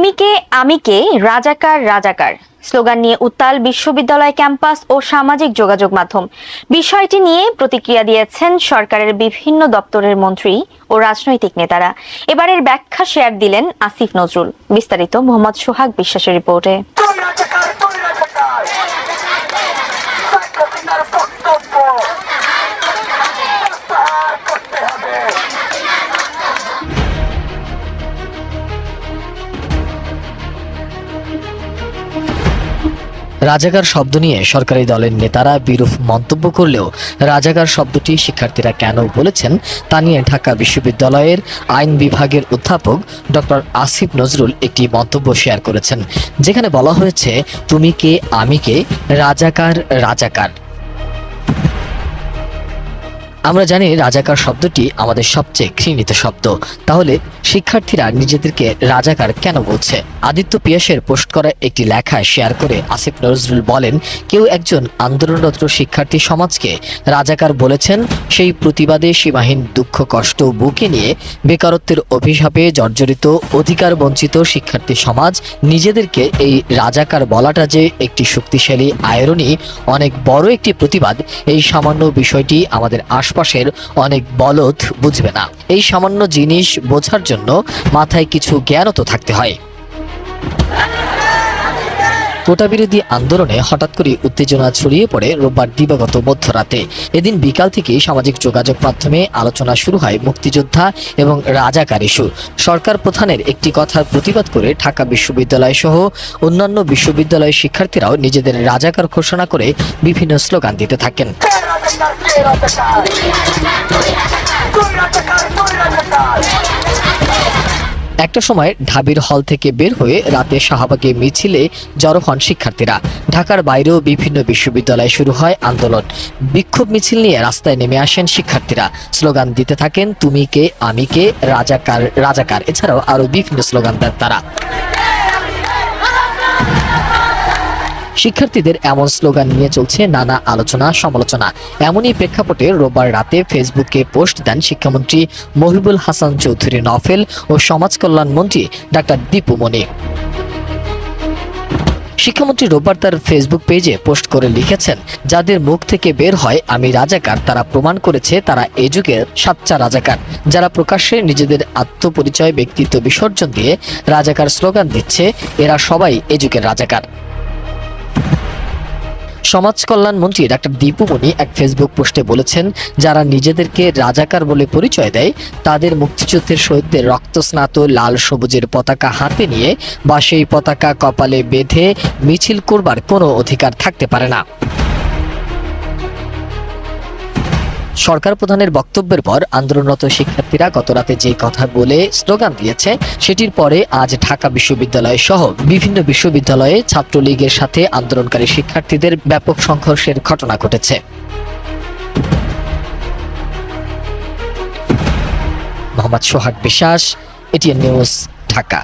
তুমি কে আমি কে রাজাকার রাজাকার স্লোগান নিয়ে উত্তাল বিশ্ববিদ্যালয় ক্যাম্পাস ও সামাজিক যোগাযোগ মাধ্যম। বিষয়টি নিয়ে প্রতিক্রিয়া দিয়েছেন সরকারের বিভিন্ন দপ্তরের মন্ত্রী ও রাজনৈতিক নেতারা। এবারের ব্যাখ্যা শেয়ার দিলেন আসিফ নজরুল। বিস্তারিত মোহাম্মদ সোহাগ বিশ্বাসের রিপোর্টে। রাজাকার শব্দ নিয়ে সরকারি দলের নেতারা বিরূপ মন্তব্য করলেও রাজাকার শব্দটি শিক্ষার্থীরা কেন বলেছেন তা নিয়ে ঢাকা বিশ্ববিদ্যালয়ের আইন বিভাগের অধ্যাপক ডক্টর আসিফ নজরুল একটি মন্তব্য শেয়ার করেছেন, যেখানে বলা হয়েছে তুমি কে আমি কে রাজাকার রাজাকার। আমরা জানি রাজাকার শব্দটি আমাদের সবচেয়ে ঘৃণিত শব্দ, তাহলে শিক্ষার্থীরা নিজেদেরকে রাজাকার কেন বলছে? আদিত্য পিয়াসের পোস্ট করা একটি লেখা শেয়ার করে আসিফ নজরুল বলেন, কেউ একজন আন্দোলনরত শিক্ষার্থী সমাজকে রাজাকার বলেছেন সেই প্রতিবাদে সীমাহীন দুঃখ কষ্ট বুকে নিয়ে বেকারত্বের অভিশাপে জর্জরিত অধিকার বঞ্চিত শিক্ষার্থী সমাজ নিজেদেরকে এই রাজাকার বলাটা যে একটি শক্তিশালী আইরনি, অনেক বড় একটি প্রতিবাদ। এই সামান্য বিষয়টি আমাদের আশপাশের অনেক বলদ বুঝবে না। এই সামান্য জিনিস বোঝার জন্য মাথায় কিছু জ্ঞানও তো থাকতে হয়। কোটা বিরোধী আন্দোলনে হঠাৎ করে উত্তেজনা ছড়িয়ে পড়ে রোববার দিবাগত মধ্যরাতে। এদিন বিকাল থেকে সামাজিক যোগাযোগ মাধ্যমে আলোচনা শুরু হয় মুক্তিযোদ্ধা এবং রাজাকার ইস্যু। সরকার প্রধানের একটি কথার প্রতিবাদ করে ঢাকা বিশ্ববিদ্যালয় সহ অন্যান্য বিশ্ববিদ্যালয়ের শিক্ষার্থীরাও নিজেদের রাজাকার ঘোষণা করে বিভিন্ন স্লোগান দিতে থাকেন। একটা সময় ঢাবির হল থেকে বের হয়ে রাতে শাহবাগে মিছিলে জড়ো হন শিক্ষার্থীরা। ঢাকার বাইরেও বিভিন্ন বিশ্ববিদ্যালয়ে শুরু হয় আন্দোলন। বিক্ষোভ মিছিল নিয়ে রাস্তায় নেমে আসেন শিক্ষার্থীরা, স্লোগান দিতে থাকেন তুমি কে আমি কে রাজাকার রাজাকার। এছাড়াও আরো বিভিন্ন স্লোগান দেন তারা। শিক্ষার্থীদের এমন স্লোগান নিয়ে চলছে নানা আলোচনা সমালোচনা। এমনই প্রেক্ষাপটে রোববার রাতে ফেসবুকে পোস্ট দেন শিক্ষামন্ত্রী মহিবুল হাসান চৌধুরী নফেল ও সমাজ কল্যাণ মন্ত্রী ডাক্তার দীপু মনি। শিক্ষামন্ত্রী রোববার তার ফেসবুক পেজে পোস্ট করে লিখেছেন, যাদের মুখ থেকে বের হয় আমি রাজাকার তারা প্রমাণ করেছে তারা এ যুগের সাচ্চা রাজাকার। যারা প্রকাশ্যে নিজেদের আত্মপরিচয় ব্যক্তিত্ব বিসর্জন দিয়ে রাজাকার স্লোগান দিচ্ছে এরা সবাই এ যুগের রাজাকার। সমাজ কল্যাণ মন্ত্রী ডাক্তার দীপু মনি এক ফেসবুক পোস্টে বলেছেন, যারা নিজেদেরকে রাজাকার বলে পরিচয় দেয় তাদের মুক্তিযুদ্ধের শহীদদের রক্তস্নাত লাল সবুজের পতাকা হাতে নিয়ে বা সেই পতাকা কপালে বেঁধে মিছিল করবার কোনো অধিকার থাকতে পারে না। সরকার প্রধানের বক্তব্যের পর আন্দোলনরত শিক্ষার্থীরা গতরাতে যে কথা বলে স্লোগান দিয়েছে সেটির পরে আজ ঢাকা বিশ্ববিদ্যালয় সহ বিভিন্ন বিশ্ববিদ্যালয়ে ছাত্রলীগের সাথে আন্দোলনকারী শিক্ষার্থীদের ব্যাপক সংঘর্ষের ঘটনা ঘটেছে। মোহাম্মদ সোহাগ বিশ্বাস, এটিএন নিউজ, ঢাকা।